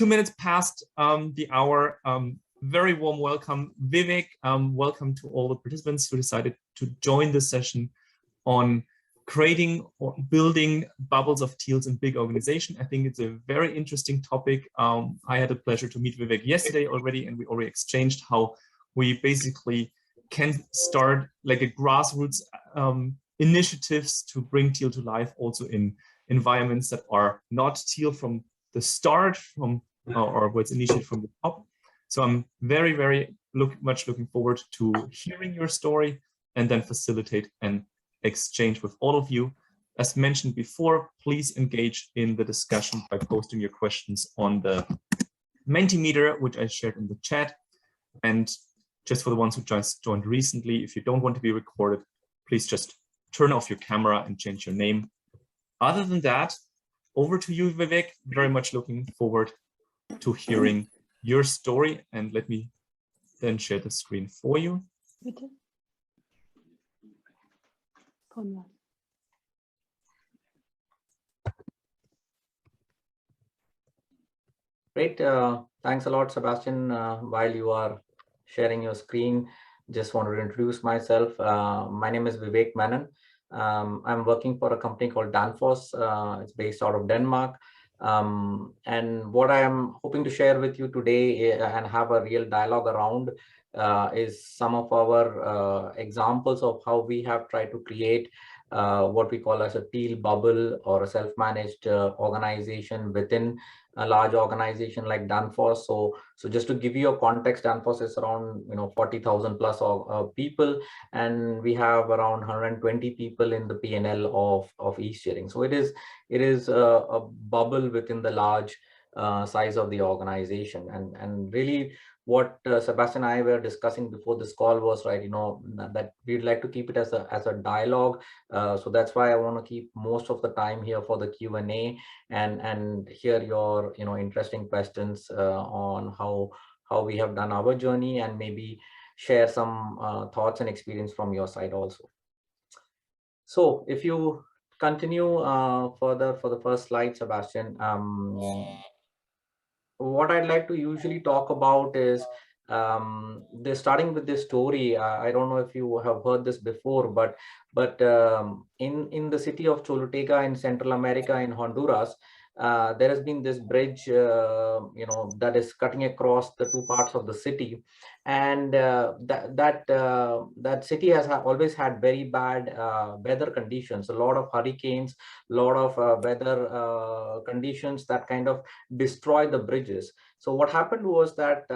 minutes past the hour. Very warm welcome, Vivek. Welcome to all the participants who decided to join this session on creating or building bubbles of teals in big organization. I think it's a very interesting topic. I had the pleasure to meet Vivek yesterday already, and we already exchanged how we basically can start like a grassroots initiatives to bring teal to life also in environments that are not teal from the start, or what's initiated from the top. So I'm very much looking forward to hearing your story and then facilitate an exchange with all of you. As mentioned before, please engage in the discussion by posting your questions on the Mentimeter, which I shared in the chat. And just for the ones who just joined recently, if you don't want to be recorded, please just turn off your camera and change your name. Other than that, over to you, Vivek. Very much looking forward to hearing your story. And let me then share the screen for you. Great. Thanks a lot, Sebastian. While you are sharing your screen, just wanted to introduce myself. My name is Vivek Menon. I'm working for a company called DANFOSS. It's based out of Denmark. And what I am hoping to share with you today and have a real dialogue around is some of our examples of how we have tried to create what we call as a teal bubble or a self-managed organization within a large organization like DANFOSS. So just to give you a context, DANFOSS is around 40,000 plus people, and we have around 120 people in the P&L of e-steering. So it is a bubble within the large size of the organization, and really what Sebastian and I were discussing before this call was, right, that we'd like to keep it as a dialogue. So that's why I want to keep most of the time here for the Q&A and hear your interesting questions on how we have done our journey, and maybe share some thoughts and experience from your side also. So if you continue further for the first slide, Sebastian, what I'd like to usually talk about is starting with this story. I don't know if you have heard this before, but in the city of Choluteca in Central America, in Honduras, there has been this bridge, that is cutting across the two parts of the city, and that city has always had very bad weather conditions, a lot of hurricanes, a lot of weather conditions that kind of destroy the bridges. So what happened was that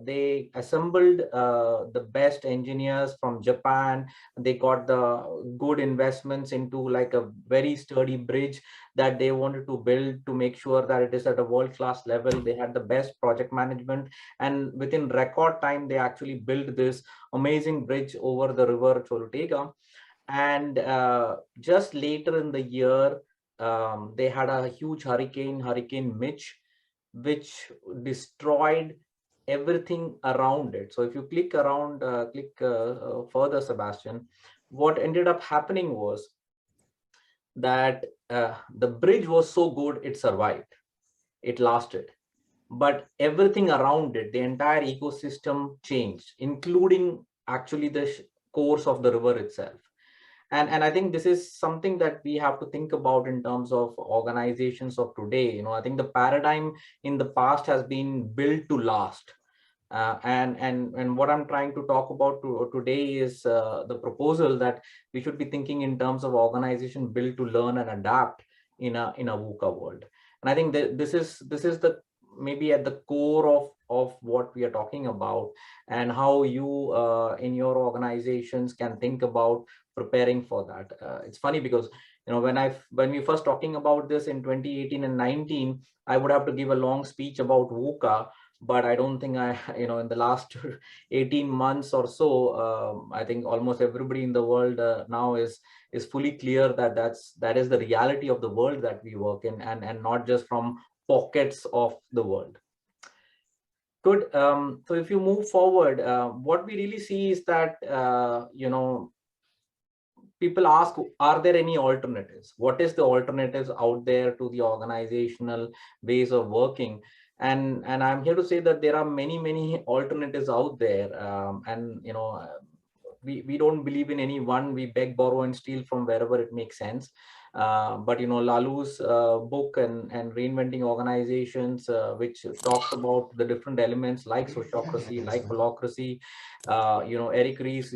they assembled the best engineers from Japan. They got the good investments into like a very sturdy bridge that they wanted to build to make sure that it is at a world-class level. They had the best project management, and within record time, they actually built this amazing bridge over the river Choluteca. And just later in the year, they had a huge Hurricane Mitch, which destroyed everything around it. So if you click further, Sebastian, what ended up happening was that the bridge was so good, it survived, it lasted, but everything around it, the entire ecosystem changed, including actually the course of the river itself. And I think this is something that we have to think about in terms of organizations of today. I think the paradigm in the past has been built to last. And what I'm trying to talk about today is the proposal that we should be thinking in terms of organization built to learn and adapt in a VUCA world. And I think that this is the maybe at the core of what we are talking about, and how you in your organizations can think about preparing for that. It's funny because when we first talking about this in 2018 and 19, I would have to give a long speech about VUCA, but I don't think in the last 18 months or so, I think almost everybody in the world now is fully clear that that is the reality of the world that we work in, and not just from pockets of the world. Good. So if you move forward, what we really see is that people ask, are there any alternatives? What is the alternatives out there to the organizational ways of working? And I'm here to say that there are many alternatives out there, and we don't believe in any one. We beg, borrow, and steal from wherever it makes sense. But Lalu's book and Reinventing Organizations, which talks about the different elements like sociocracy, like holacracy, Eric Ries,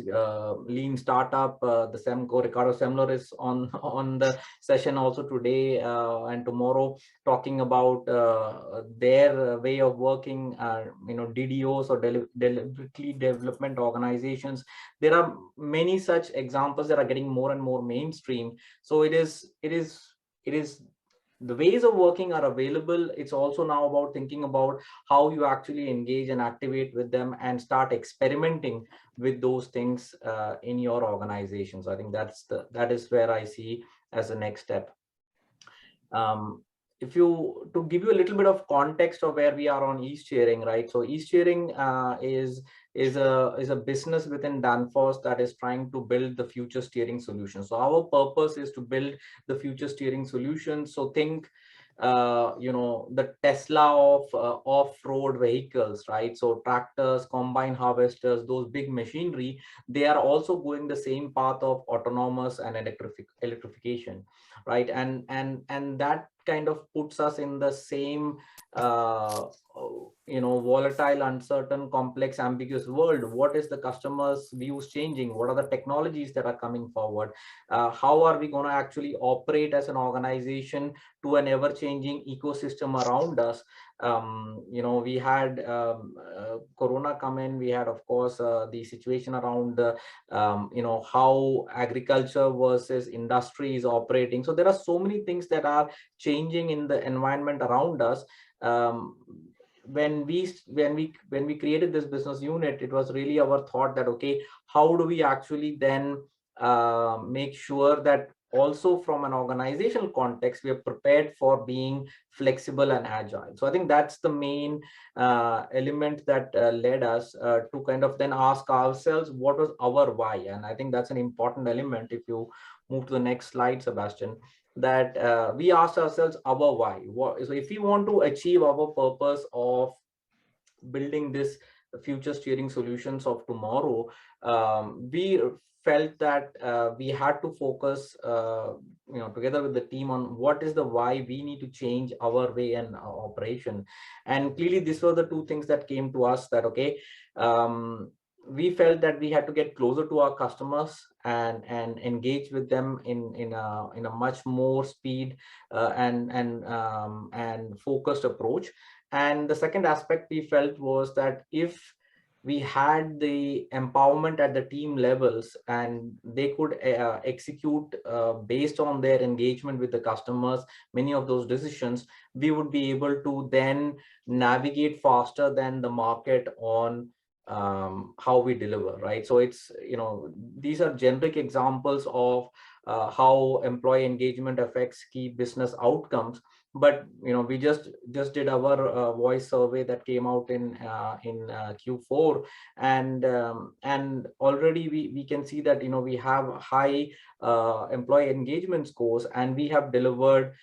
Lean Startup, Ricardo Semler is on the session also today and tomorrow, talking about their way of working, DDOs, or deliberately development organizations. There are many such examples that are getting more and more mainstream. So it is the ways of working are available. It's also now about thinking about how you actually engage and activate with them and start experimenting with those things in your organization. So I think that is where I see as the next step. To give you a little bit of context of where we are on e-steering, right? So e-steering is a business within DANFOSS that is trying to build the future steering solution. So our purpose is to build the future steering solution. So think the Tesla of off-road vehicles, right? So tractors, combine harvesters, those big machinery, they are also going the same path of autonomous and electrification, right? And that kind of puts us in the same volatile, uncertain, complex, ambiguous world. What is the customer's views changing? What are the technologies that are coming forward? How are we going to actually operate as an organization to an ever-changing ecosystem around us? We had Corona come in. We had, of course, the situation around how agriculture versus industry is operating. So there are so many things that are changing in the environment around us. When we created this business unit, it was really our thought that, okay, how do we actually then make sure that also from an organizational context, we are prepared for being flexible and agile. So I think that's the main element that led us to kind of then ask ourselves, what was our why? And I think that's an important element. If you move to the next slide, Sebastian, that we asked ourselves our why. So if we want to achieve our purpose of building this future steering solutions of tomorrow, we felt that we had to focus together with the team on what is the why we need to change our way and our operation. And clearly these were the two things that came to us, that okay, we felt that we had to get closer to our customers and engage with them in a much more speed and focused approach. And the second aspect we felt was that if we had the empowerment at the team levels and they could execute based on their engagement with the customers, many of those decisions, we would be able to then navigate faster than the market on how we deliver, right? So it's, these are generic examples of how employee engagement affects key business outcomes. But we just did our voice survey that came out in Q4, and already we can see that we have high employee engagement scores, and we have delivered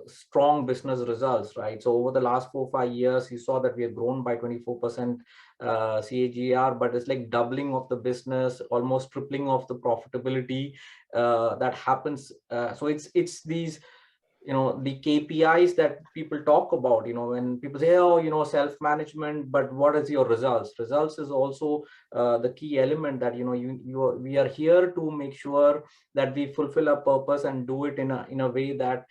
strong business results, right? So over the last 4-5 years, you saw that we have grown by 24% CAGR, but it's like doubling of the business, almost tripling of the profitability that happens. So it's these the KPIs that people talk about, when people say, oh, self-management, but what is your results? Results is also the key element that, we are here to make sure that we fulfill our purpose and do it in a way that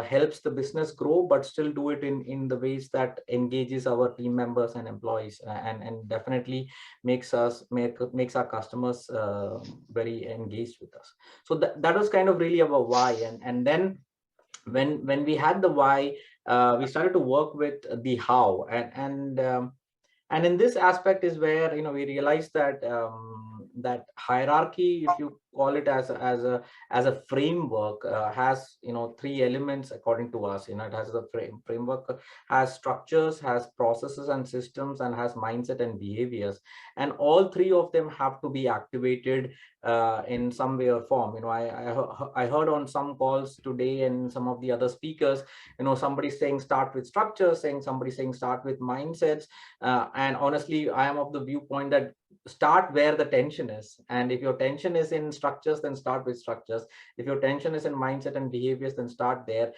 helps the business grow, but still do it in the ways that engages our team members and employees, and definitely makes our customers very engaged with us. So that was kind of really our why. And then when we had the why, we started to work with the how, and in this aspect is where we realized that that hierarchy, if you call it as a framework, has, you know, three elements according to us. You know, it has a framework, has structures, has processes and systems, and has mindset and behaviors, and all three of them have to be activated in some way or form. You know, I heard on some calls today and some of the other speakers, you know, somebody saying start with structure, somebody saying start with mindsets, and honestly, I am of the viewpoint that start where the tension is. And if your tension is in structures, then start with structures. If your tension is in mindset and behaviors, then start there.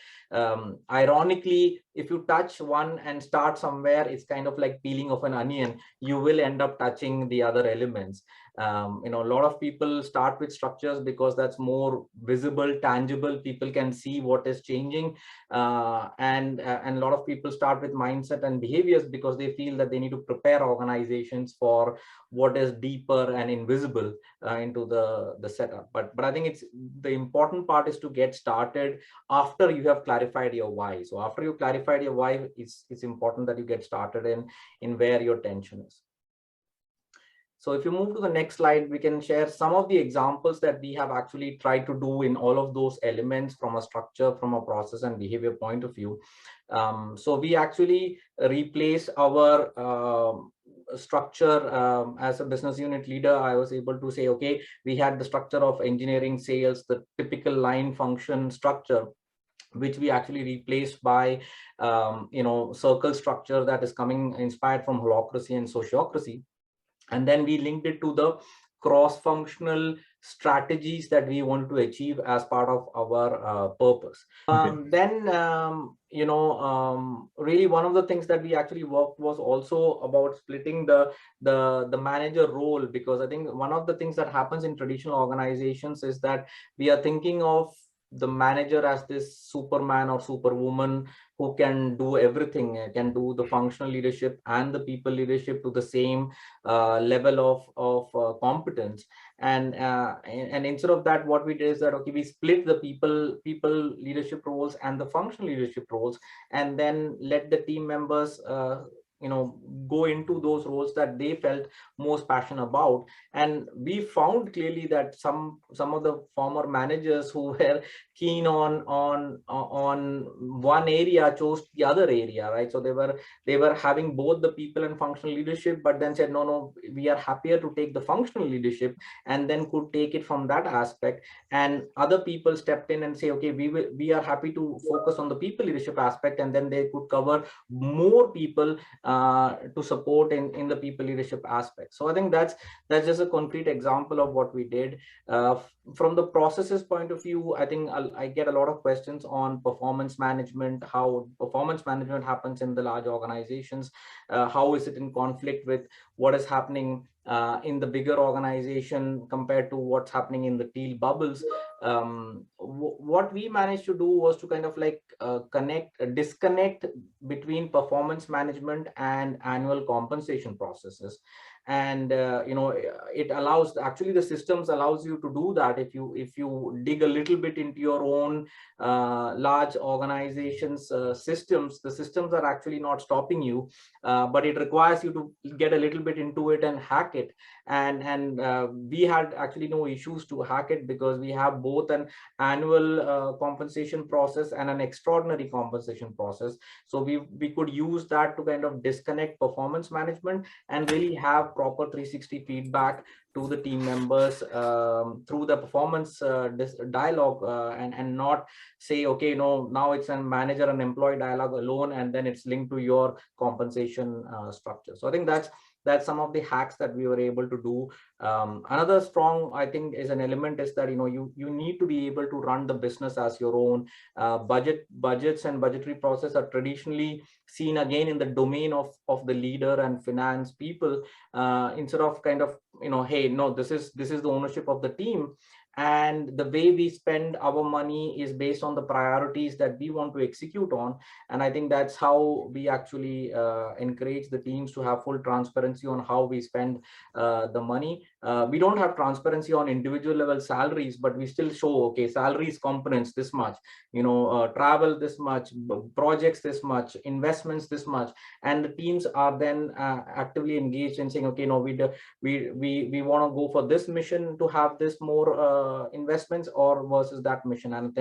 Ironically, if you touch one and start somewhere, it's kind of like peeling of an onion. You will end up touching the other elements. You know, a lot of people start with structures because that's more visible, tangible. People can see what is changing, and a lot of people start with mindset and behaviors because they feel that they need to prepare organizations for what is deeper and invisible into the setup. But I think it's the important part is to get started after you have clarified your why. So after you clarified your why, it's important that you get started in where your tension is. So if you move to the next slide, we can share some of the examples that we have actually tried to do in all of those elements from a structure, from a process and behavior point of view. So we actually replaced our structure. As a business unit leader, I was able to say, okay, we had the structure of engineering, sales, the typical line function structure, which we actually replaced by you know, circle structure that is coming inspired from holacracy and sociocracy. And then we linked it to the cross-functional strategies that we wanted to achieve as part of our purpose. Then you know, really one of the things that we actually worked was also about splitting the manager role, because I think one of the things that happens in traditional organizations is that we are thinking of the manager as this superman or superwoman who can do everything, can do the functional leadership and the people leadership to the same level of competence. And instead of that, what we did is that, okay, we split the people leadership roles and the functional leadership roles, and then let the team members you know, go into those roles that they felt most passionate about. And we found clearly that some of the former managers who were keen on one area chose the other area, right? So they were having both the people and functional leadership, but then said, no, we are happier to take the functional leadership, and then could take it from that aspect. And other people stepped in and say, okay, we are happy to focus on the people leadership aspect, and then they could cover more people to support in the people leadership aspect. So I think that's just a concrete example of what we did. From the processes point of view, I think I get a lot of questions on performance management, how performance management happens in the large organizations, how is it in conflict with what is happening in the bigger organization compared to what's happening in the Teal bubbles. What we managed to do was to kind of like disconnect between performance management and annual compensation processes. And you know, it allows, actually the systems allows you to do that. If you dig a little bit into your own large organizations systems, the systems are actually not stopping you, but it requires you to get a little bit into it and hack it. And we had actually no issues to hack it, because we have both an annual compensation process and an extraordinary compensation process. So we could use that to kind of disconnect performance management and really have proper 360 feedback to the team members through the performance dialogue, and not say, okay, no, now it's a manager and employee dialogue alone, and then it's linked to your compensation structure. So I think that's some of the hacks that we were able to do. Another strong, I think, is an element is that, you know, you need to be able to run the business as your own. Budgets and budgetary process are traditionally seen again in the domain of the leader and finance people, instead of kind of, you know, hey, no, this is the ownership of the team. and the way we spend our money is based on the priorities that we want to execute on. And I think that's how we actually encourage the teams to have full transparency on how we spend the money. We don't have transparency on individual level salaries, but we still show, okay, salaries components this much, travel this much, projects this much, investments this much, and the teams are then actively engaged in saying, okay, no, we want to go for this mission to have this more investments, or versus that mission. And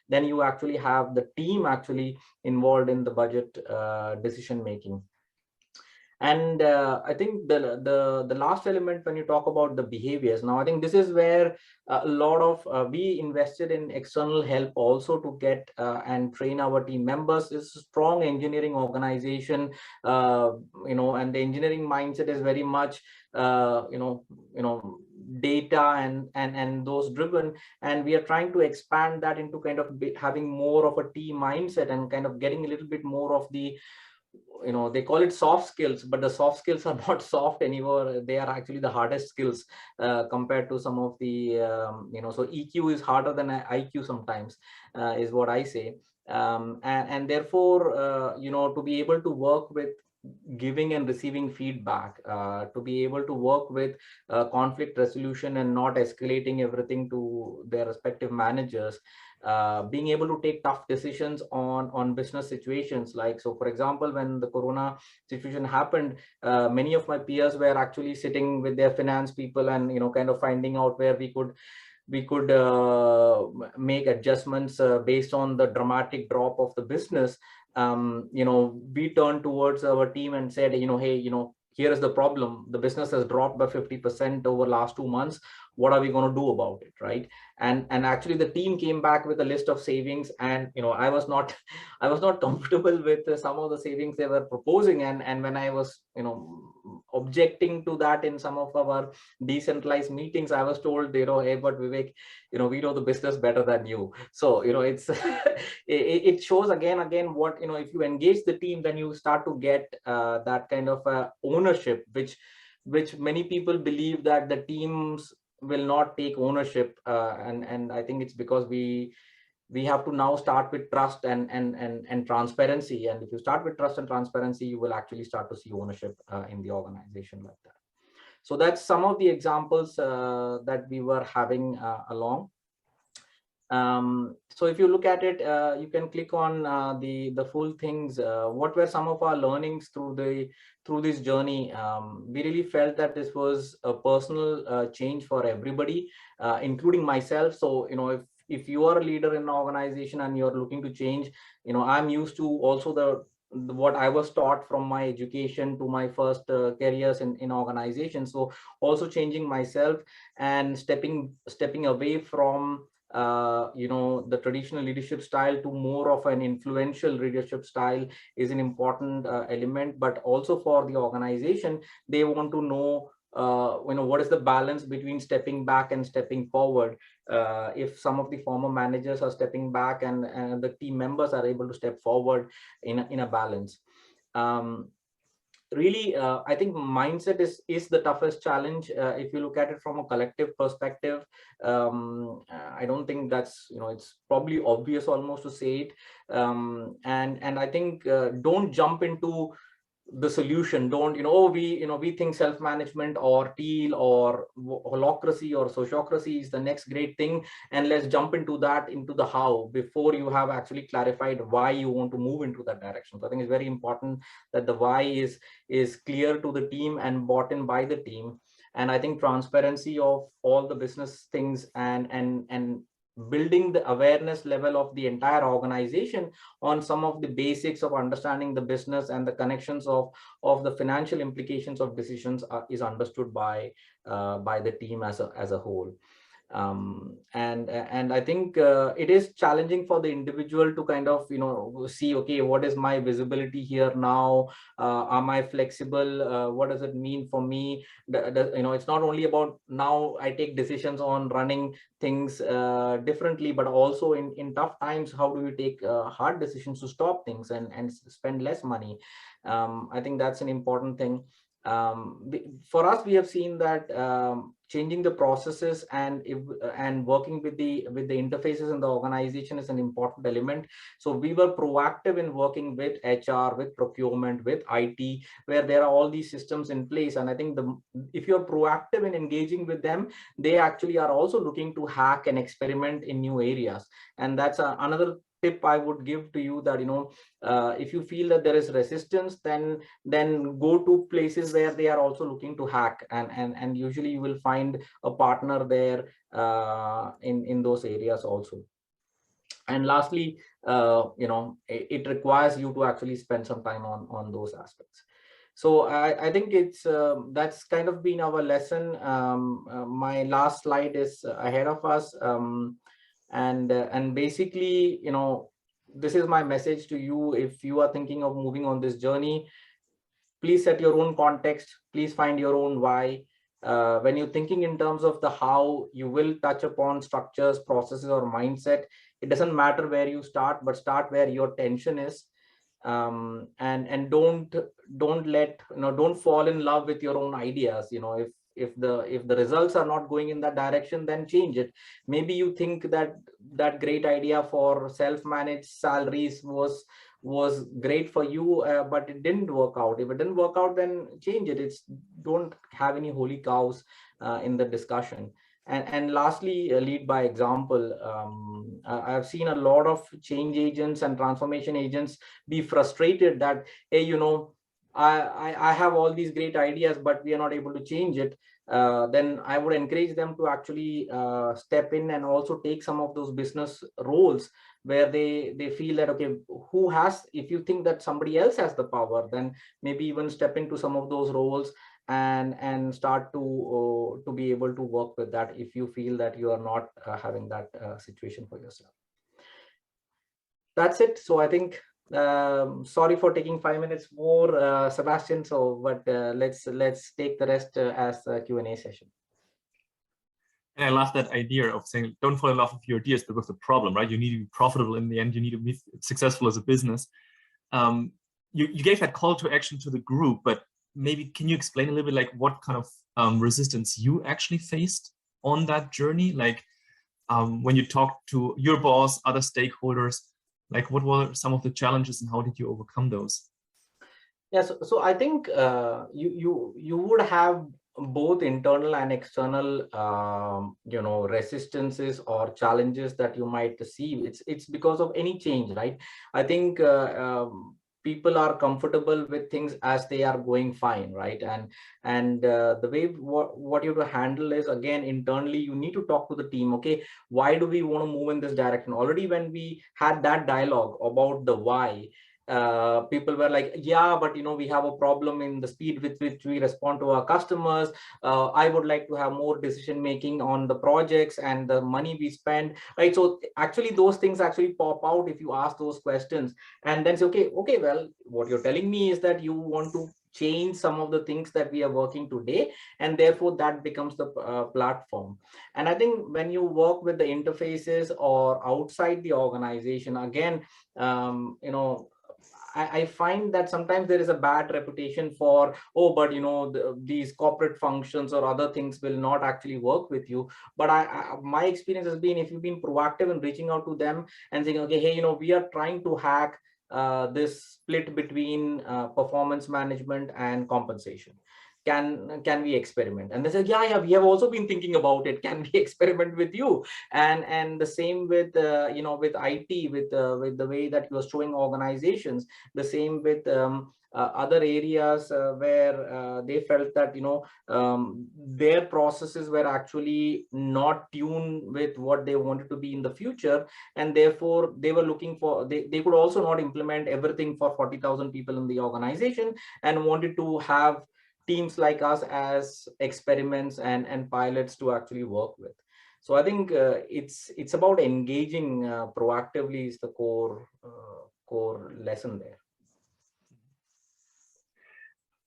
then you actually have the team actually involved in the budget decision making. And I think the last element, when you talk about the behaviors, now I think this is where a lot of we invested in external help also to get and train our team members. It's a strong engineering organization, and the engineering mindset is very much data and those driven, and we are trying to expand that into kind of having more of a team mindset and kind of getting a little bit more of the, they call it soft skills, but the soft skills are not soft anymore. They are actually the hardest skills compared to some of the, so EQ is harder than IQ sometimes, is what I say. And therefore, to be able to work with giving and receiving feedback, to be able to work with conflict resolution and not escalating everything to their respective managers, being able to take tough decisions on business situations. Like, so for example, when the corona situation happened, many of my peers were actually sitting with their finance people and kind of finding out where we could make adjustments based on the dramatic drop of the business. We turned towards our team and said, hey, here is the problem. The business has dropped by 50% over last 2 months. What are we going to do about it, right? And actually the team came back with a list of savings, and I was not comfortable with some of the savings they were proposing, and when I was objecting to that in some of our decentralized meetings, I was told, hey, but Vivek, we know the business better than you. So it's it shows again what, if you engage the team, then you start to get that kind of ownership, which many people believe that the teams will not take ownership, and I think it's because we have to now start with trust and transparency. And if you start with trust and transparency, you will actually start to see ownership in the organization like that. So that's some of the examples that we were having along. So if you look at it, you can click on the full things. What were some of our learnings through this journey? We really felt that this was a personal change for everybody, including myself. So if you are a leader in an organization and you're looking to change, I'm used to also what I was taught from my education to my first careers in organizations. So also changing myself and stepping away from the traditional leadership style to more of an influential leadership style is an important element. But also for the organization, they want to know what is the balance between stepping back and stepping forward. If some of the former managers are stepping back and the team members are able to step forward in a balance. Really, I think mindset is the toughest challenge. If you look at it from a collective perspective, I don't think that's, it's probably obvious almost to say it. And I think don't jump into the solution. Don't, we think self-management or Teal or holacracy or sociocracy is the next great thing, and let's jump into the how before you have actually clarified why you want to move into that direction. So I think it's very important that the why is clear to the team and bought in by the team. And I think transparency of all the business things and building the awareness level of the entire organization on some of the basics of understanding the business and the connections of the financial implications of decisions is understood by the team as a whole. And I think it is challenging for the individual to kind of see, okay, what is my visibility here now? Am I flexible? What does it mean for me? It's not only about now I take decisions on running things differently, but also in tough times, how do you take hard decisions to stop things and spend less money? I think that's an important thing. For us, we have seen that changing the processes and working with the interfaces in the organization is an important element. So we were proactive in working with HR, with procurement, with IT, where there are all these systems in place. And I think if you're proactive in engaging with them, they actually are also looking to hack and experiment in new areas. And that's another tip I would give to you, that if you feel that there is resistance, then go to places where they are also looking to hack, and usually you will find a partner there in those areas also. And lastly, it requires you to actually spend some time on those aspects. So I think it's that's kind of been our lesson. My last slide is ahead of us. And basically, this is my message to you. If you are thinking of moving on this journey, please set your own context, please find your own why. When you're thinking in terms of the how, you will touch upon structures, processes, or mindset. It doesn't matter where you start, but start where your tension is. And don't fall in love with your own ideas. If the results are not going in that direction, then change it. Maybe you think that great idea for self-managed salaries was great for you, but it didn't work out. If it didn't work out, then change it. Don't have any holy cows in the discussion. And lastly, lead by example. I've seen a lot of change agents and transformation agents be frustrated that, hey, I have all these great ideas, but we are not able to change it. Then I would encourage them to actually step in and also take some of those business roles where they feel that, okay, if you think that somebody else has the power, then maybe even step into some of those roles and start to be able to work with that if you feel that you are not having that situation for yourself. That's it. So I think, sorry for taking 5 minutes more, Sebastian. But let's take the rest as a Q&A session. And I love that idea of saying, don't fall in love with your ideas, but with the problem, right? You need to be profitable in the end. You need to be successful as a business. You gave that call to action to the group, but maybe can you explain a little bit like what kind of resistance you actually faced on that journey? Like when you talked to your boss, other stakeholders, like what were some of the challenges and how did you overcome those? Yes, so I think you would have both internal and external resistances or challenges that you might see. It's because of any change, right? I think people are comfortable with things as they are going fine, right? And the way what you have to handle is, again, internally you need to talk to the team. Okay, why do we want to move in this direction? Already when we had that dialogue about the why, people were like, yeah, but we have a problem in the speed with which we respond to our customers. I would like to have more decision making on the projects and the money we spend, right? So actually those things actually pop out if you ask those questions, and then say, okay, well, what you're telling me is that you want to change some of the things that we are working today, and therefore that becomes the platform. And I think when you work with the interfaces or outside the organization, again, I find that sometimes there is a bad reputation for, but these corporate functions or other things will not actually work with you. But my experience has been, if you've been proactive in reaching out to them and saying, okay, hey, we are trying to hack this split between performance management and compensation. Can we experiment? And they said, yeah, we have also been thinking about it. Can we experiment with you? And the same with with IT, with the way that you are showing organizations. The same with other areas where they felt that their processes were actually not tuned with what they wanted to be in the future, and therefore they were looking for, they could also not implement everything for 40,000 people in the organization, and wanted to have teams like us as experiments and pilots to actually work with. So I think it's about engaging proactively is the core lesson there.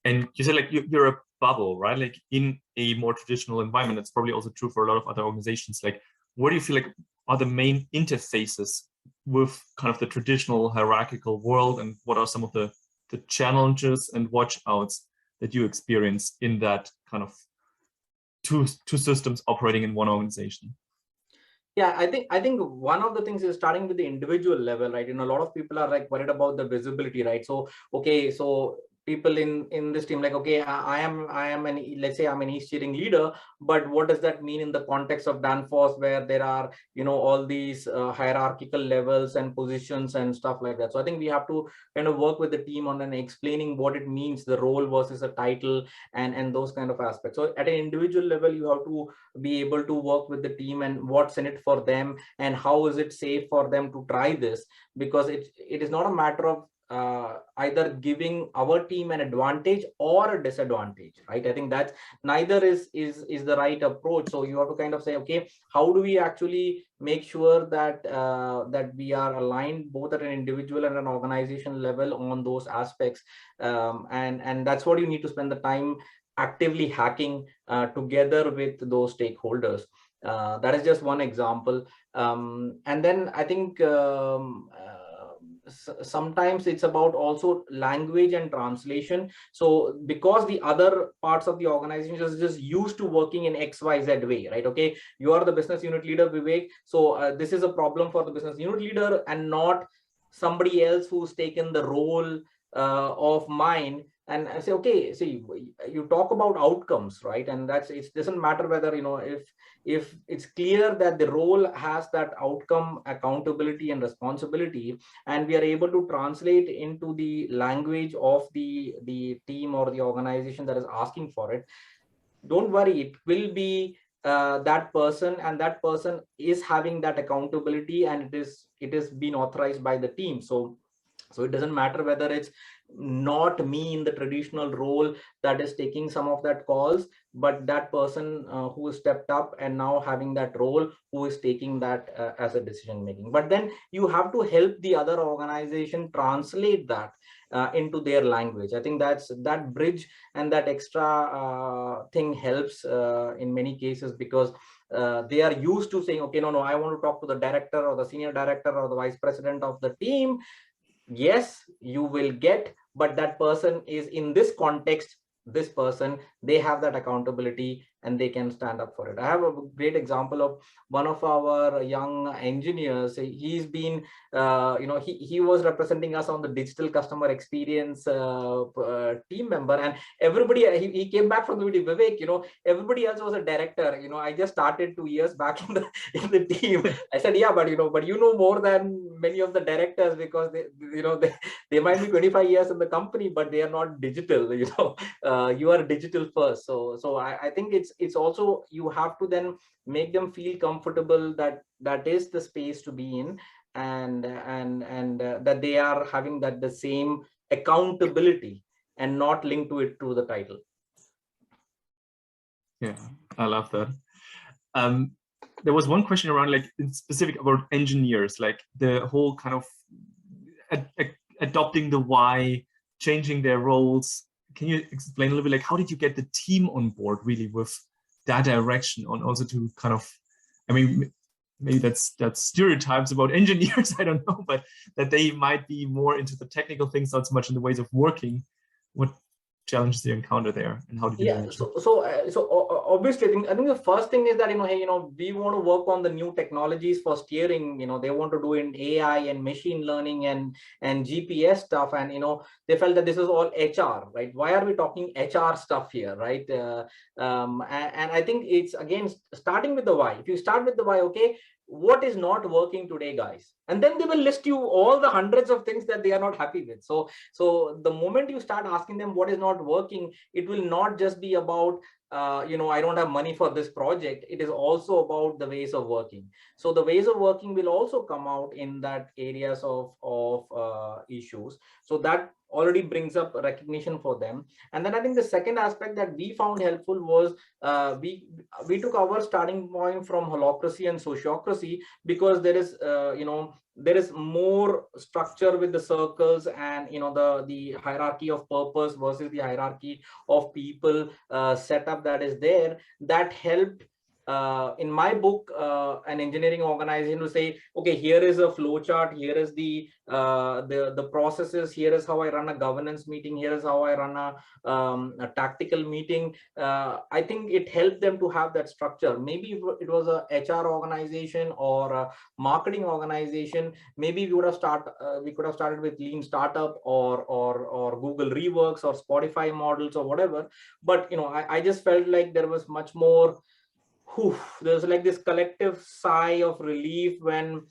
And you said like you're a bubble, right? Like in a more traditional environment. It's probably also true for a lot of other organizations. Like, what do you feel like are the main interfaces with kind of the traditional hierarchical world, and what are some of the challenges and watch outs that you experience in that kind of two systems operating in one organization? Yeah, I think one of the things is starting with the individual level, right? A lot of people are like worried about the visibility, right? So okay, so people in this team, like, okay, I am an, let's say I'm an e-steering leader, but what does that mean in the context of Danfoss, where there are all these hierarchical levels and positions and stuff like that? So I think we have to kind of work with the team on explaining what it means, the role versus a title, and those kind of aspects. So at an individual level, you have to be able to work with the team and what's in it for them and how is it safe for them to try this, because it is not a matter of either giving our team an advantage or a disadvantage, right? I think that's neither is the right approach. So you have to kind of say, okay, how do we actually make sure that that we are aligned both at an individual and an organization level on those aspects, and that's what you need to spend the time actively hacking together with those stakeholders. That is just one example. And then I think sometimes it's about also language and translation. So because the other parts of the organization is just used to working in XYZ way, right? Okay, you are the business unit leader, Vivek. So this is a problem for the business unit leader and not somebody else who's taken the role of mine. And I say, okay, see, you talk about outcomes, right? And that's, it doesn't matter whether, if it's clear that the role has that outcome accountability and responsibility, and we are able to translate into the language of the team or the organization that is asking for it, don't worry, it will be that person, and that person is having that accountability, and it is being authorized by the team. So it doesn't matter whether it's not me in the traditional role that is taking some of that calls, but that person who stepped up and now having that role, who is taking that as a decision making. But then you have to help the other organization translate that into their language. I think that bridge and that extra thing helps in many cases, because they are used to saying, okay, no, I want to talk to the director or the senior director or the vice president of the team. Yes, you will get, but that person is in this context, this person, they have that accountability and they can stand up for it. I have a great example of one of our young engineers. He's been he was representing us on the digital customer experience team member, and everybody, he came back from the video, Vivek, everybody else was a director. I just started 2 years back in the team. I said, yeah, but you know more than many of the directors, because they might be 25 years in the company, but they are not digital. You are digital first. So I think it's also, you have to then make them feel comfortable that that is the space to be in, and that they are having that the same accountability and not linked to it through the title. Yeah, I love that. There was one question around, like, in specific about engineers, like the whole kind of adopting the why, changing their roles. Can you explain a little bit, like, how did you get the team on board really with that direction, on also to kind of, I mean, maybe that's stereotypes about engineers, I don't know, but that they might be more into the technical things, not so much in the ways of working. What challenges do you encounter there, and how did you manage it? So obviously, I think the first thing is that hey, we want to work on the new technologies for steering. They want to do in AI and machine learning and GPS stuff, and they felt that this is all HR, right? Why are we talking HR stuff here, right? And I think it's, again, starting with the why. If you start with the why, okay, what is not working today, guys? And then they will list you all the hundreds of things that they are not happy with. So the moment you start asking them what is not working, it will not just be about I don't have money for this project. It is also about the ways of working. So the ways of working will also come out in that areas of issues. So that already brings up recognition for them. And then I think the second aspect that we found helpful was we took our starting point from holacracy and sociocracy, because there is there is more structure with the circles and the hierarchy of purpose versus the hierarchy of people setup that is there, that helped in my book, an engineering organization to say, okay, here is a flow chart, here is the processes, here is how I run a governance meeting, here is how I run a tactical meeting. I think it helped them to have that structure. Maybe it was a HR organization or a marketing organization, maybe we could have started with lean startup or Google Reworks or Spotify models or whatever. But I just felt like there was much more. There's like this collective sigh of relief when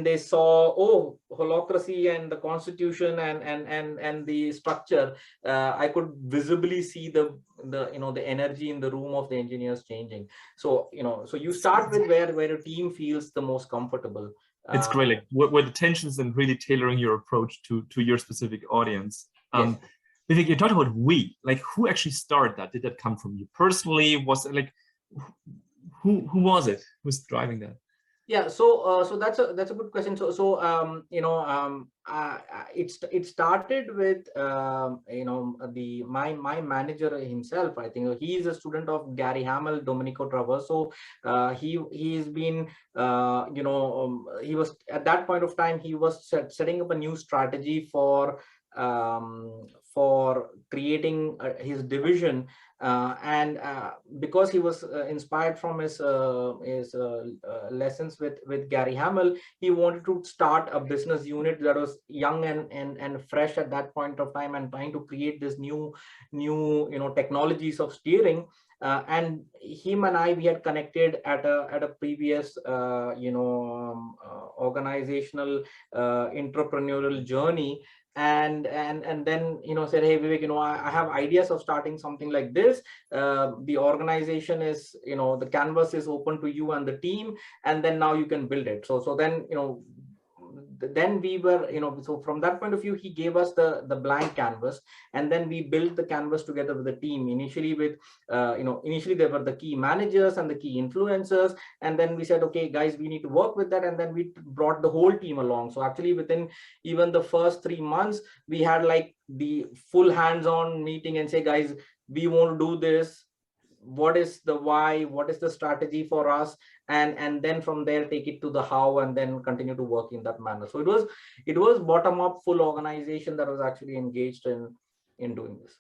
they saw, oh, holacracy and the constitution and the structure. I could visibly see the energy in the room of the engineers changing. So so you start with where your team feels the most comfortable. It's great, like where the tensions and really tailoring your approach to your specific audience. Yes. Vivek, you talked about we, like who actually started that? Did that come from you personally? Was it like who was it? Who's driving that? Yeah, so that's a good question. It started with my manager himself. I think he is a student of Gary Hamel, Domenico Traverso. He's been he was at that point of time he was setting up a new strategy for creating his division, and because he was inspired from his lessons with Gary Hamel, he wanted to start a business unit that was young and fresh at that point of time, and trying to create this new technologies of steering. And him and we had connected at a previous organizational entrepreneurial journey, and then said, hey Vivek, I have ideas of starting something like this. The organization is, the canvas is open to you and the team, and then now you can build it. So then we were, so from that point of view, he gave us the blank canvas, and then we built the canvas together with the team. Initially with initially there were the key managers and the key influencers, and then we said, okay guys, we need to work with that, and then we brought the whole team along. So actually within even the first 3 months, we had like the full hands-on meeting and say, guys, we want to do this. What is the why? What is the strategy for us? And then from there take it to the how, and then continue to work in that manner. So it was bottom up, full organization that was actually engaged in doing this.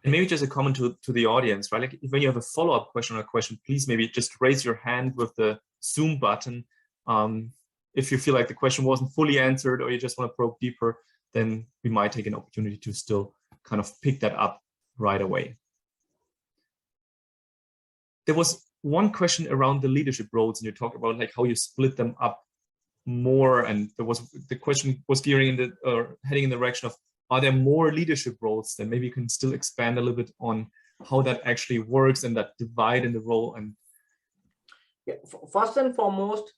And maybe just a comment to the audience, right? Like when you have a follow-up question or a question, please maybe just raise your hand with the Zoom button. If you feel like the question wasn't fully answered or you just want to probe deeper, then we might take an opportunity to still kind of pick that up right away. There was one question around the leadership roles, and you talked about like how you split them up more, and the question was gearing heading in the direction of, are there more leadership roles? Then maybe you can still expand a little bit on how that actually works and that divide in the role. And yeah, first and foremost,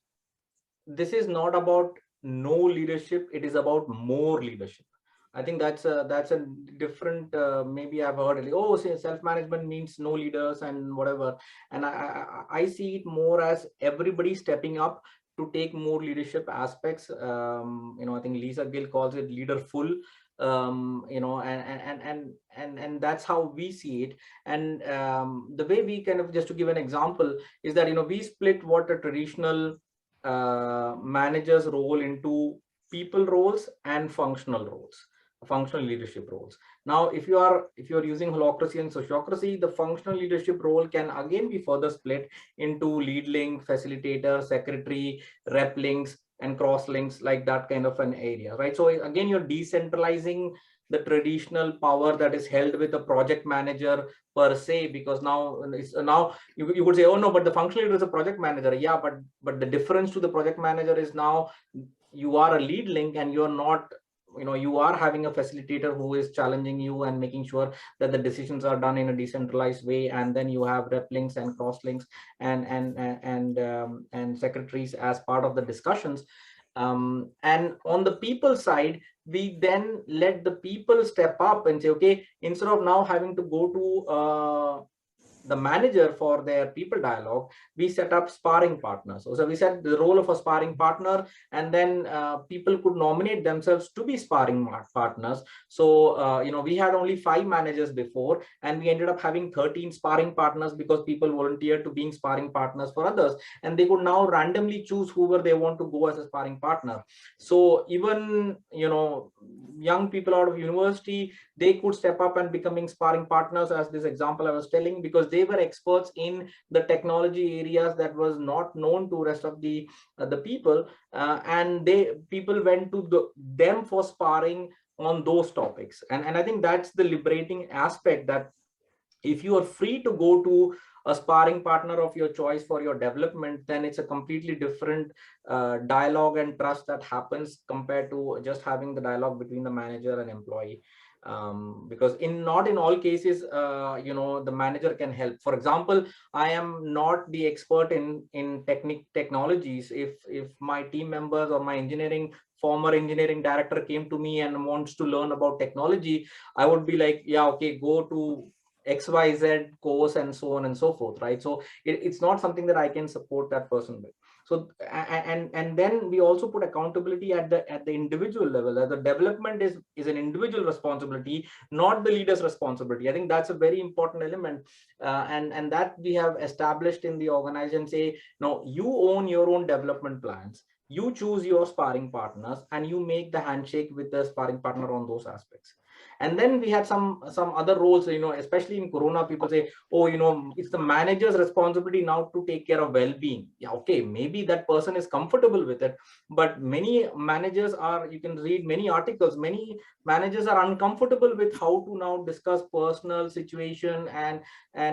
this is not about no leadership, it is about more leadership. I think that's a different, maybe I've heard, oh, say self-management means no leaders and whatever. And I see it more as everybody stepping up to take more leadership aspects. I think Lisa Gill calls it leaderful, and that's how we see it. And the way we kind of, just to give an example, is that, we split what a traditional manager's role into people roles and functional roles, functional leadership roles. Now, if you're using holacracy and sociocracy, the functional leadership role can again be further split into lead link, facilitator, secretary, rep links, and cross links, like that kind of an area, right? So again, you're decentralizing the traditional power that is held with a project manager per se, because now you could say, oh no, but the functional leader is a project manager. Yeah, but the difference to the project manager is now you are a lead link, and you're not, you are having a facilitator who is challenging you and making sure that the decisions are done in a decentralized way. And then you have rep links and cross links and secretaries as part of the discussions. And on the people side, we then let the people step up and say, okay, instead of now having to go to the manager for their people dialogue, we set up sparring partners. So we set the role of a sparring partner, and then people could nominate themselves to be sparring partners. So we had only 5 managers before, and we ended up having 13 sparring partners because people volunteered to being sparring partners for others, and they could now randomly choose whoever they want to go as a sparring partner. So even young people out of university, they could step up and becoming sparring partners, as this example I was telling, because they were experts in the technology areas that was not known to rest of the people, and people went to them for sparring on those topics. And I think that's the liberating aspect, that if you are free to go to a sparring partner of your choice for your development, then it's a completely different dialogue and trust that happens compared to just having the dialogue between the manager and employee. Because not in all cases, the manager can help. For example, I am not the expert in technologies. If my team members or my former engineering director came to me and wants to learn about technology, I would be like, yeah, okay, go to XYZ course and so on and so forth, right? So it's not something that I can support that person with. So and then we also put accountability at the individual level. The development is an individual responsibility, not the leader's responsibility. I think that's a very important element, and that we have established in the organization. Say, no, you own your own development plans. You choose your sparring partners, and you make the handshake with the sparring partner on those aspects. And then we had some other roles, especially in Corona, people say, oh, it's the manager's responsibility now to take care of well-being. Yeah, okay, maybe that person is comfortable with it, but many managers you can read many articles, many managers are uncomfortable with how to now discuss personal situation and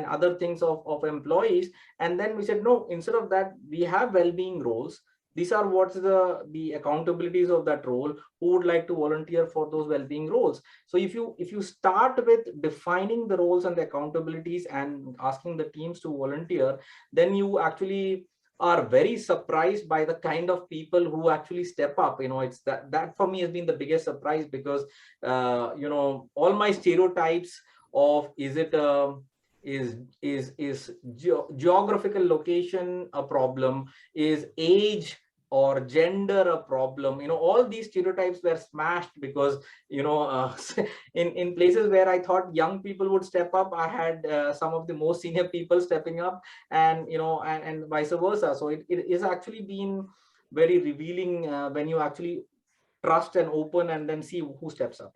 other things of employees. And then we said, no, instead of that, we have well-being roles. These are what's the accountabilities of that role. Who would like to volunteer for those well-being roles? So if you start with defining the roles and the accountabilities and asking the teams to volunteer, then you actually are very surprised by the kind of people who actually step up. It's that for me has been the biggest surprise, because all my stereotypes of is geographical location a problem, is age or gender a problem, all these stereotypes were smashed, because in places where I thought young people would step up, I had some of the most senior people stepping up, and and vice versa. So it is actually been very revealing when you actually trust and open and then see who steps up.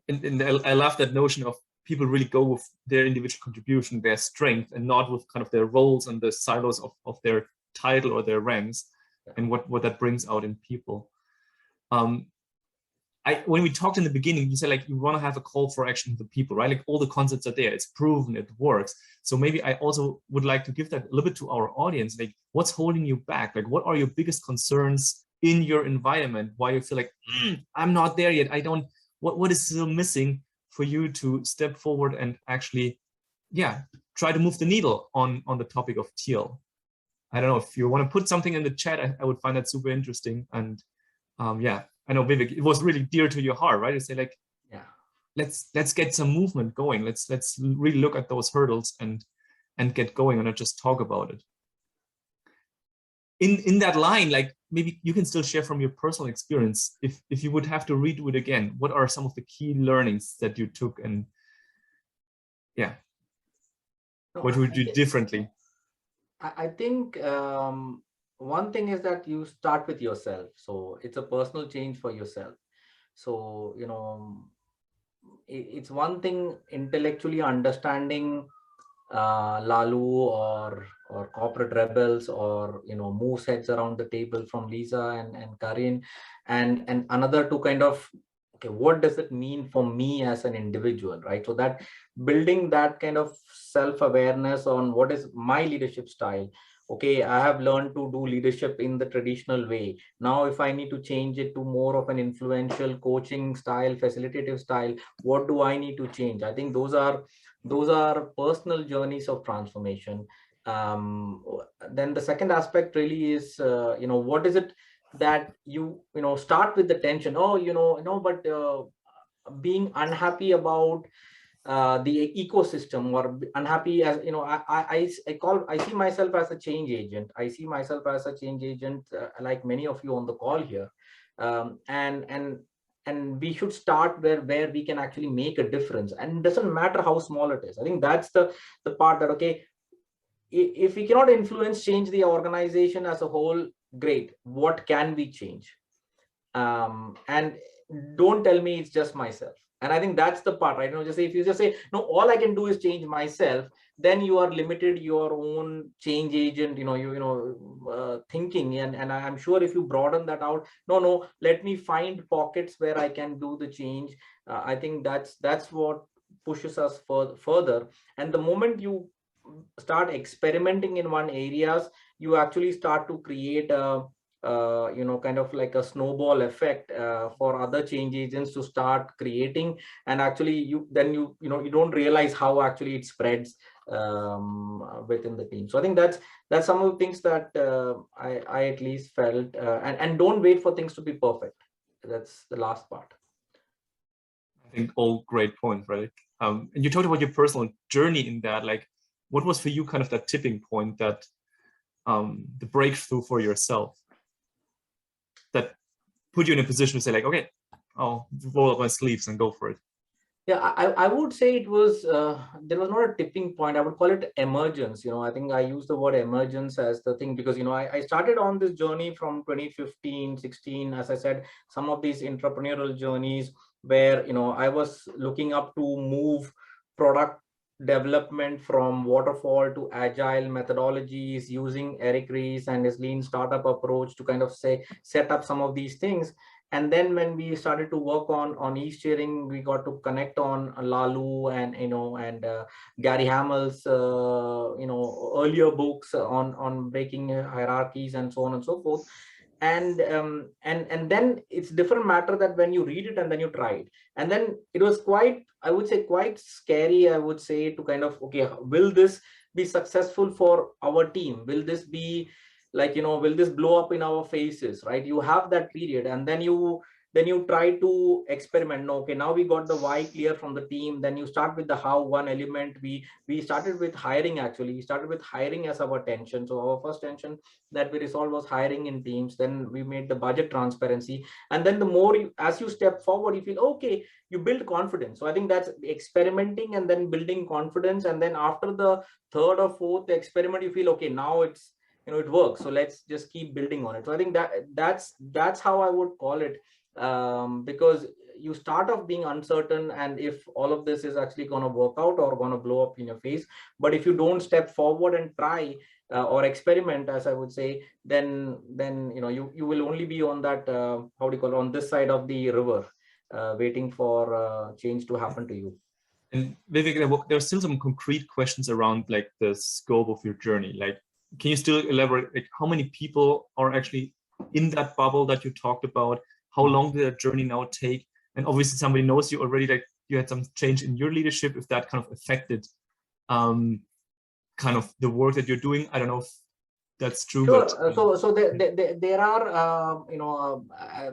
And I love that notion of people really go with their individual contribution, their strength, and not with kind of their roles and the silos of their title or their ranks, and what that brings out in people. When we talked in the beginning, you said like you want to have a call for action to the people, right? Like all the concepts are there, it's proven, it works. So maybe I also would like to give that a little bit to our audience. Like, what's holding you back? Like, what are your biggest concerns in your environment? Why you feel like I'm not there yet? I don't. What is still missing for you to step forward and actually, try to move the needle on the topic of Teal? I don't know if you want to put something in the chat. I would find that super interesting. And I know, Vivek, it was really dear to your heart, right? To say like, let's get some movement going. Let's really look at those hurdles and get going and not just talk about it. In that line, like maybe you can still share from your personal experience. If you would have to redo it again, what are some of the key learnings that you took, and what would you do differently? I think one thing is that you start with yourself. So it's a personal change for yourself. So, it's one thing intellectually understanding Lalu or corporate rebels, or moose heads around the table from Lisa and Karin, and another to kind of, okay, what does it mean for me as an individual, right? So that building that kind of self-awareness on what is my leadership style. Okay, I have learned to do leadership in the traditional way. Now, if I need to change it to more of an influential coaching style, facilitative style, what do I need to change? I think those are personal journeys of transformation. Then the second aspect really is, what is it that you start with the tension. Oh, but being unhappy about the ecosystem, or unhappy, as you know, I see myself as a change agent. I see myself as a change agent, like many of you on the call here. And we should start where we can actually make a difference, and it doesn't matter how small it is. I think that's the part that, okay, if we cannot influence change the organization as a whole, great, what can we change? And don't tell me it's just myself. And I think that's the part, right? Just say, if you just say, no, all I can do is change myself, then you are limited your own change agent, thinking. And I'm sure if you broaden that out, no, let me find pockets where I can do the change. I think that's what pushes us further. And the moment you start experimenting in one areas, you actually start to create a kind of like a snowball effect for other change agents to start creating. And actually you don't realize how actually it spreads within the team. So I think that's some of the things that I at least felt. And don't wait for things to be perfect. That's the last part. I think all great points, right? And you talked about your personal journey in that. Like, what was for you kind of that tipping point, that the breakthrough for yourself that put you in a position to say, like, okay, I'll roll up my sleeves and go for it? Yeah, I would say it was, there was not a tipping point. I would call it emergence. I think I use the word emergence as the thing, because, I started on this journey from 2015, 16, as I said, some of these entrepreneurial journeys where, I was looking up to move product development from waterfall to agile methodologies, using Eric Ries and his lean startup approach to kind of set up some of these things. And then when we started to work on e-steering, we got to connect on Lalu and Gary Hamel's earlier books on breaking hierarchies and so on and so forth. And then it's different matter that when you read it and then you try it, and then it was quite, I would say, quite scary, I would say, to kind of, okay, will this be successful for our team? Will this be like, will this blow up in our faces, right? You have that period, and then you try to experiment. No, okay, now we got the why clear from the team. Then you start with the how, one element. We started with hiring. Actually, we started with hiring as our tension. So our first tension that we resolved was hiring in teams. Then we made the budget transparency, and then the more as you step forward, you feel, okay, you build confidence. So I think that's experimenting and then building confidence. And then after the third or fourth experiment, you feel, okay, now it's, it works, so let's just keep building on it. So I think that's how I would call it, because you start off being uncertain, and if all of this is actually going to work out or going to blow up in your face, but if you don't step forward and try or experiment, as I would say, then you will only be on that how do you call it, on this side of the river, waiting for change to happen to you. And Vivek, there's still some concrete questions around like the scope of your journey. Like, can you still elaborate, like, how many people are actually in that bubble that you talked about? How long did that journey now take? And obviously somebody knows you already, like you had some change in your leadership, if that kind of affected kind of the work that you're doing. I don't know if that's true. Sure. But So there are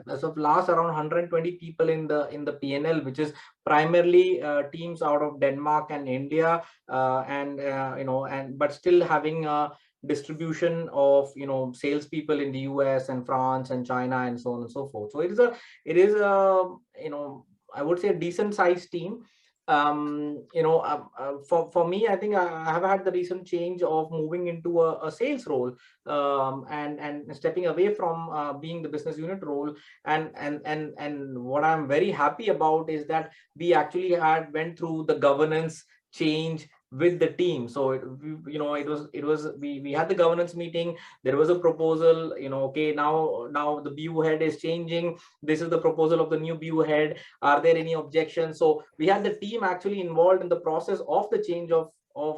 as of last around 120 people in the PNL, which is primarily teams out of Denmark and India, but still having a distribution of salespeople in the US and France and China and so on and so forth. So it is a I would say a decent sized team. For me, I think I have had the recent change of moving into a sales role, and stepping away from being the business unit role. And what I'm very happy about is that we actually went through the governance change with the team. So we had the governance meeting. There was a proposal, okay, now the BU head is changing. This is the proposal of the new BU head. Are there any objections? So we had the team actually involved in the process of the change of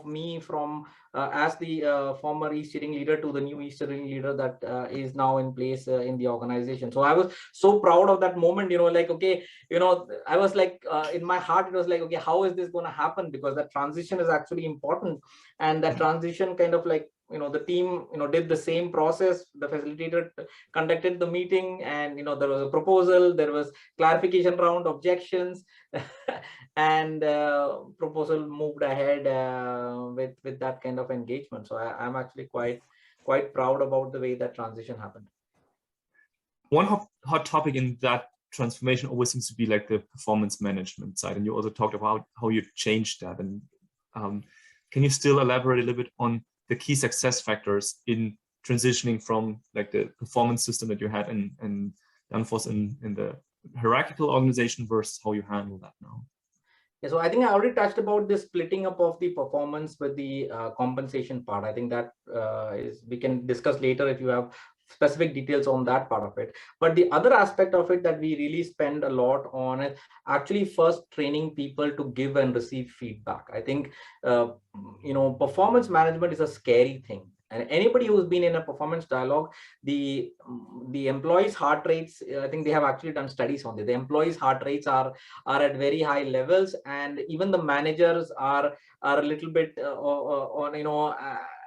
me from as the former East steering leader to the new East steering leader that is now in place in the organization. So I was so proud of that moment, like, okay, I was like, in my heart, it was like, okay, how is this going to happen? Because that transition is actually important. And that transition kind of like, the team, did the same process. The facilitator conducted the meeting, and, there was a proposal, there was clarification round, objections, and proposal moved ahead with that kind of engagement. So I'm actually quite proud about the way that transition happened. One hot topic in that transformation always seems to be like the performance management side. And you also talked about how you changed that. And can you still elaborate a little bit on the key success factors in transitioning from like the performance system that you had in DANFOSS in the hierarchical organization versus how you handle that now? Yeah, so I think I already touched about this splitting up of the performance with the compensation part. I think that we can discuss later if you have specific details on that part of it. But the other aspect of it that we really spend a lot on is actually first training people to give and receive feedback. I think, performance management is a scary thing. And anybody who's been in a performance dialogue, the employees' heart rates, I think they have actually done studies on it. The employees' heart rates are at very high levels, and even the managers are a little bit on,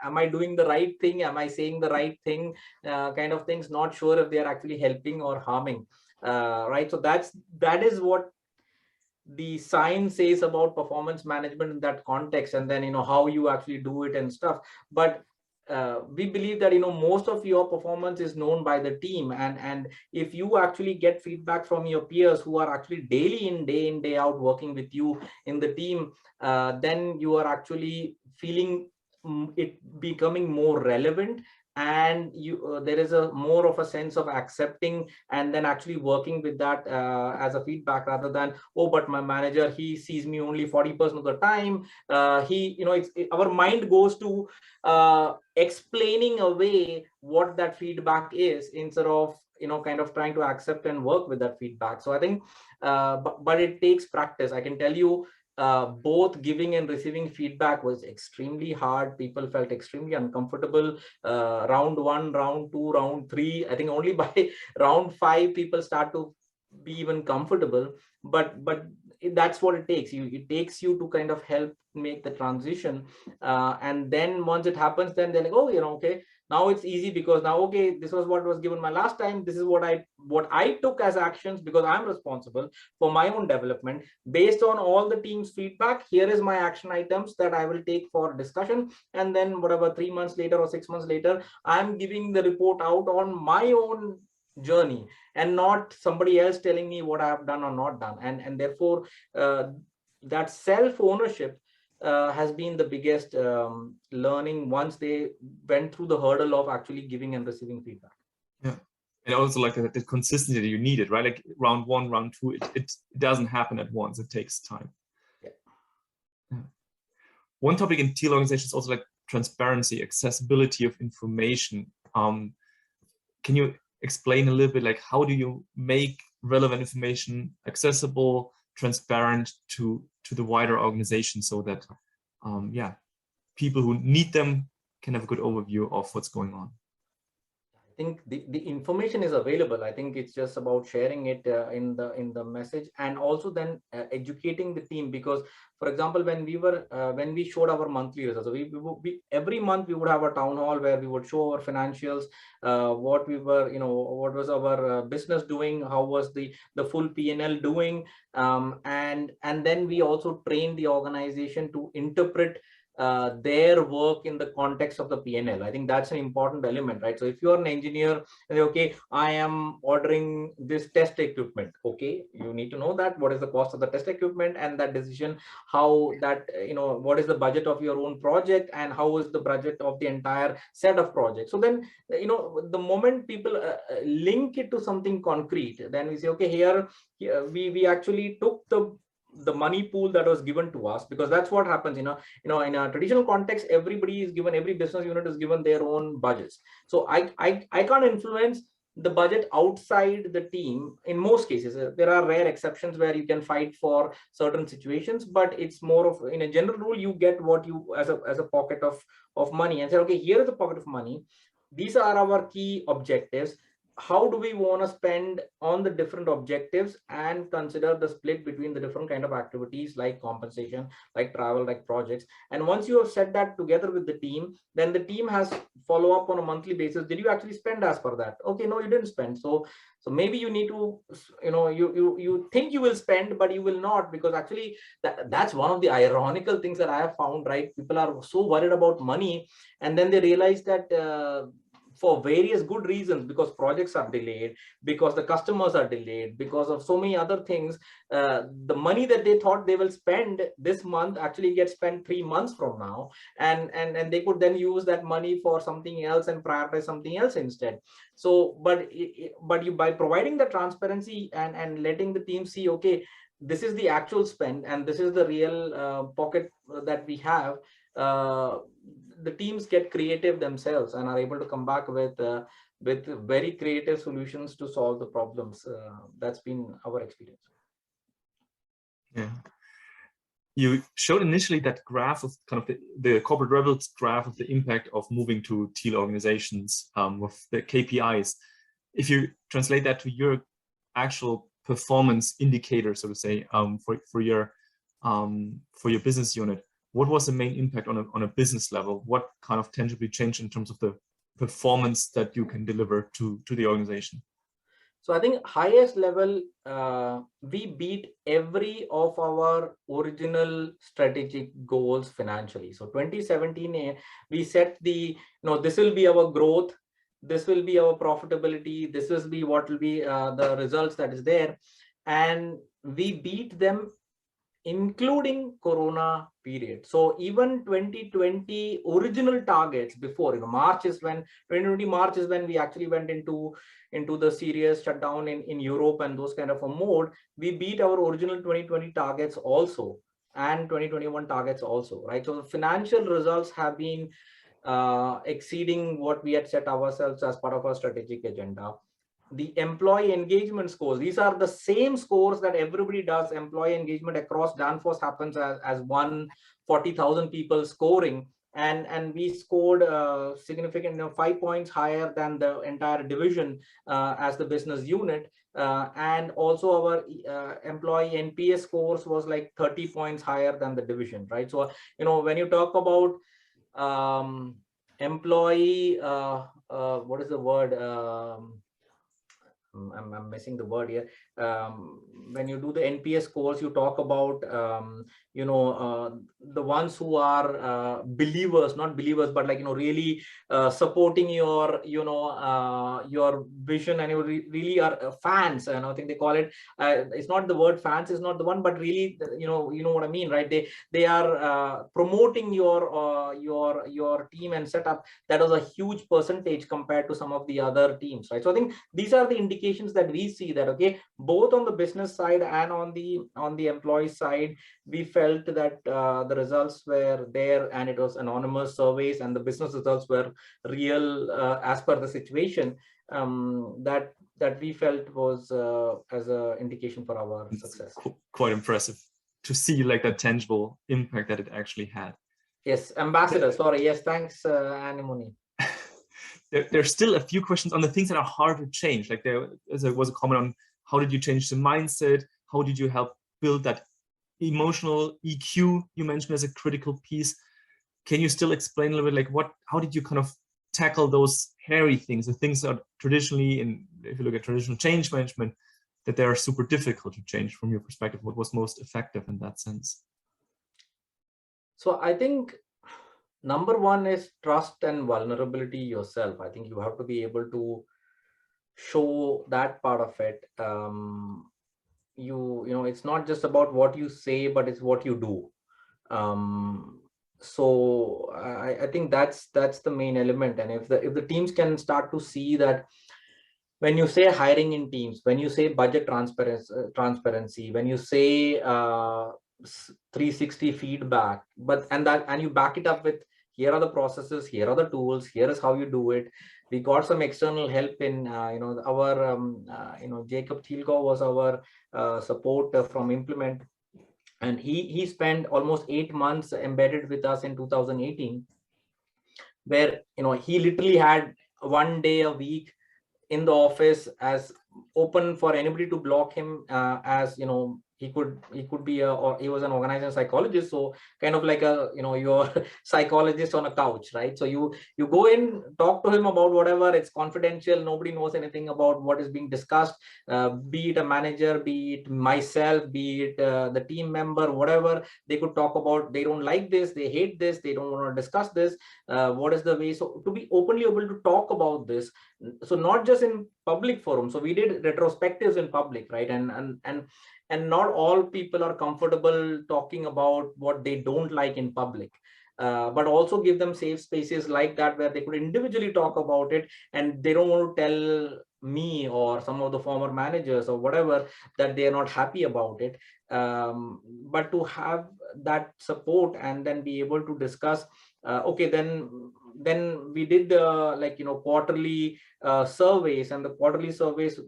am I doing the right thing? Am I saying the right thing? Kind of things, not sure if they are actually helping or harming. Right. So that is what the science says about performance management in that context, and then, how you actually do it and stuff. But we believe that, most of your performance is known by the team, and if you actually get feedback from your peers who are actually daily in, day out working with you in the team, then you are actually feeling it becoming more relevant, and you there is a more of a sense of accepting and then actually working with that as a feedback, rather than, oh, but my manager, he sees me only 40% of the time. Our mind goes to explaining away what that feedback is, instead of, kind of trying to accept and work with that feedback. So I think, but it takes practice. I can tell you, both giving and receiving feedback was extremely hard. People felt extremely uncomfortable. Round 1, round 2, round 3. I think only by round 5 people start to be even comfortable. But that's what it takes. It takes you to kind of help make the transition. And then once it happens, then they're like, oh, okay, now it's easy, because now, okay, this was what was given my last time. This is what I took as actions, because I'm responsible for my own development. Based on all the team's feedback, here is my action items that I will take for discussion. And then whatever, 3 months later or 6 months later, I'm giving the report out on my own journey, and not somebody else telling me what I have done or not done. And therefore, that self-ownership has been the biggest learning once they went through the hurdle of actually giving and receiving feedback. Yeah. And also like the consistency that you needed, right? Like round 1, round 2, it doesn't happen at once. It takes time. Yeah. One topic in Teal organizations is also like transparency, accessibility of information. Can you explain a little bit, like, how do you make relevant information accessible, transparent to the wider organization, so that people who need them can have a good overview of what's going on? I think the information is available. I think it's just about sharing it in the message, and also then educating the team. Because, for example, when we showed our monthly results, we every month we would have a town hall where we would show our financials, what we were, what was our business doing, how was the full P&L doing, and then we also train the organization to interpret their work in the context of the P&L. I think that's an important element, right? So if you're an engineer, okay, I am ordering this test equipment. Okay, you need to know that what is the cost of the test equipment, and that decision, how that, what is the budget of your own project, and how is the budget of the entire set of projects. So then, the moment people link it to something concrete, then we say, okay, here we actually took the money pool that was given to us, because that's what happens, in a traditional context, every business unit is given their own budgets. So I can't influence the budget outside the team. In most cases, there are rare exceptions where you can fight for certain situations, but it's more of, in a general rule, you get what you as a pocket of money, and say, okay, here is a pocket of money, these are our key objectives, how do we want to spend on the different objectives, and consider the split between the different kind of activities like compensation, like travel, like projects. And once you have set that together with the team, then the team has follow up on a monthly basis. Did you actually spend as per that? Okay, no, you didn't spend. So maybe you need to, you think you will spend, but you will not, because actually that's one of the ironical things that I have found, right? People are so worried about money, and then they realize that for various good reasons, because projects are delayed, because the customers are delayed, because of so many other things, the money that they thought they will spend this month actually gets spent 3 months from now, and they could then use that money for something else and prioritize something else instead. So but you, by providing the transparency and letting the team see, okay, this is the actual spend and this is the real pocket that we have, the teams get creative themselves and are able to come back with very creative solutions to solve the problems. That's been our experience. Yeah. You showed initially that graph of kind of the corporate rebels graph of the impact of moving to Teal organizations with the KPIs. If you translate that to your actual performance indicator, so to say, for your business unit, what was the main impact on a business level? What kind of tangibly changed in terms of the performance that you can deliver to the organization? So I think highest level, we beat every of our original strategic goals financially. So 2017, we set the, this will be our growth, this will be our profitability, this will be what will be the results that is there. And we beat them, including Corona period. So even 2020 original targets before, March is when 2020 March is when we actually went into the serious shutdown in Europe and those kind of a mode. We beat our original 2020 targets also, and 2021 targets also, right? So the financial results have been exceeding what we had set ourselves as part of our strategic agenda. The employee engagement scores, these are the same scores that everybody does. Employee engagement across DANFOSS happens as 140,000 people scoring, and we scored significant, 5 points higher than the entire division as the business unit. And also our employee NPS scores was like 30 points higher than the division, right? So when you talk about employee what is the word, I'm missing the word here. When you do the NPS scores, you talk about, the ones who are believers, not believers, but like, really supporting your, your vision, and you really are fans. And I think they call it, it's not the word fans is not the one, but really, you know what I mean, right? They are promoting your team and setup. That was a huge percentage compared to some of the other teams, right? So I think these are the indications that we see that, okay, both on the business side and on the employee side, we felt that the results were there, and it was anonymous surveys, and the business results were real as per the situation, that we felt was as an indication for our success. Quite impressive to see like that tangible impact that it actually had. Yes, Ambassador, sorry. Yes, thanks, Anemone. There's still a few questions on the things that are hard to change. Like there was a comment on how did you change the mindset? How did you help build that emotional EQ you mentioned as a critical piece? Can you still explain a little bit like how did you kind of tackle those hairy things, the things that are traditionally, if you look at traditional change management, that they are super difficult to change from your perspective? What was most effective in that sense? So I think number one is trust and vulnerability yourself. I think you have to be able to show that part of it. It's not just about what you say, but it's what you do. So I think that's the main element. And if the teams can start to see that, when you say hiring in teams, when you say budget transparency, when you say 360 feedback, and you back it up with here are the processes, here are the tools, here is how you do it. We got some external help in, our, Jacob Teal was our support from Implement. And he spent almost 8 months embedded with us in 2018, where, he literally had 1 day a week in the office as open for anybody to block him, as he could be or he was an organizing psychologist, so kind of like a your psychologist on a couch, right? So you go in, talk to him about whatever, it's confidential, nobody knows anything about what is being discussed, be it a manager, be it myself, be it the team member, whatever. They could talk about, they don't like this, they hate this, they don't want to discuss this, what is the way. So to be openly able to talk about this, so not just in public forum. So we did retrospectives in public, right? And not all people are comfortable talking about what they don't like in public, but also give them safe spaces like that where they could individually talk about it, and they don't want to tell me or some of the former managers or whatever that they are not happy about it. But to have that support and then be able to discuss, okay, then we did the quarterly surveys, and the quarterly surveys,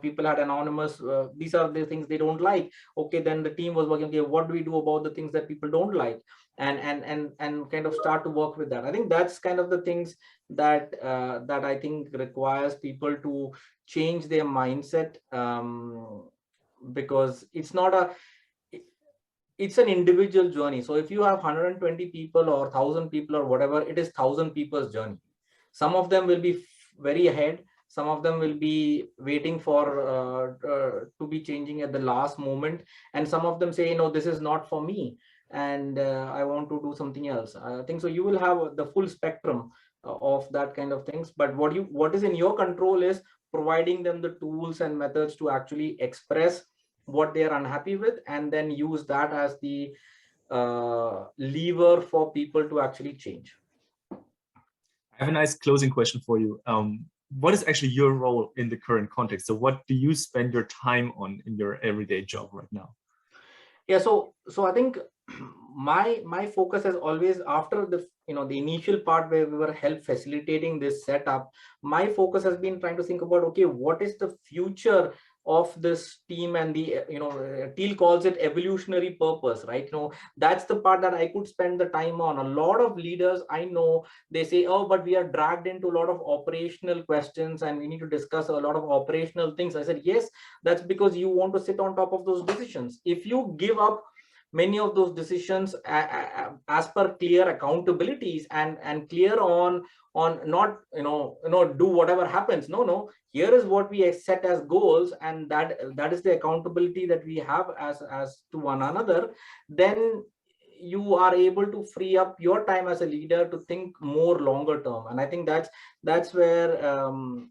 people had anonymous, these are the things they don't like. Okay, then the team was working, okay, what do we do about the things that people don't like, and kind of start to work with that. I think that's kind of the things that that I think requires people to change their mindset, because it's an individual journey. So if you have 120 people or 1,000 people or whatever, it is 1,000 people's journey. Some of them will be very ahead, some of them will be waiting for to be changing at the last moment, and some of them say, no, this is not for me, and I want to do something else. I think so you will have the full spectrum of that kind of things. But what is in your control is providing them the tools and methods to actually express what they are unhappy with, and then use that as the lever for people to actually change. I have a nice closing question for you. What is actually your role in the current context? So what do you spend your time on in your everyday job right now? Yeah, so I think my focus has always, after the the initial part where we were help facilitating this setup, my focus has been trying to think about, okay, what is the future of this team, and the Teal calls it evolutionary purpose, right? That's the part that I could spend the time on. A lot of leaders I know, they say, oh, but we are dragged into a lot of operational questions and we need to discuss a lot of operational things. I said, yes, that's because you want to sit on top of those decisions. If you give up many of those decisions as per clear accountabilities and clear on not do whatever happens, no, here is what we set as goals, and that is the accountability that we have as to one another, then you are able to free up your time as a leader to think more longer term. And I think that's where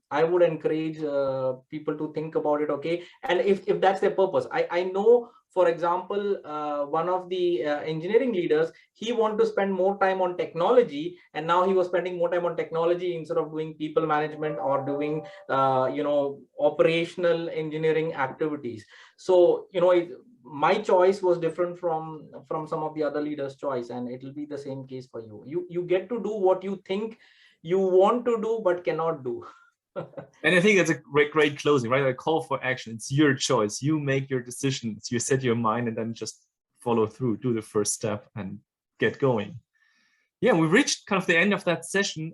I would encourage people to think about it. Okay, and if that's their purpose, I know, for example, one of the engineering leaders, he wanted to spend more time on technology, and now he was spending more time on technology instead of doing people management or doing operational engineering activities. So my choice was different from some of the other leaders' choice, and it will be the same case for you. You get to do what you think you want to do but cannot do. And I think that's a great closing, right? A call for action. It's your choice. You make your decisions. You set your mind, and then just follow through. Do the first step and get going. Yeah, we reached kind of the end of that session.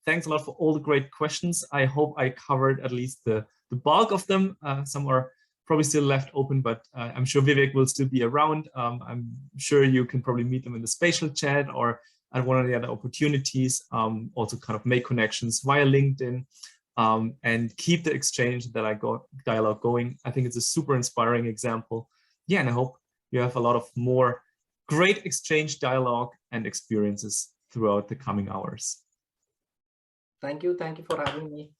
Thanks a lot for all the great questions. I hope I covered at least the bulk of them. Some are probably still left open, but I'm sure Vivek will still be around. I'm sure you can probably meet them in the spatial chat or at one of the other opportunities. Also kind of make connections via LinkedIn. And keep the exchange dialogue going. I think it's a super inspiring example. Yeah, and I hope you have a lot of more great exchange dialogue and experiences throughout the coming hours. Thank you for having me.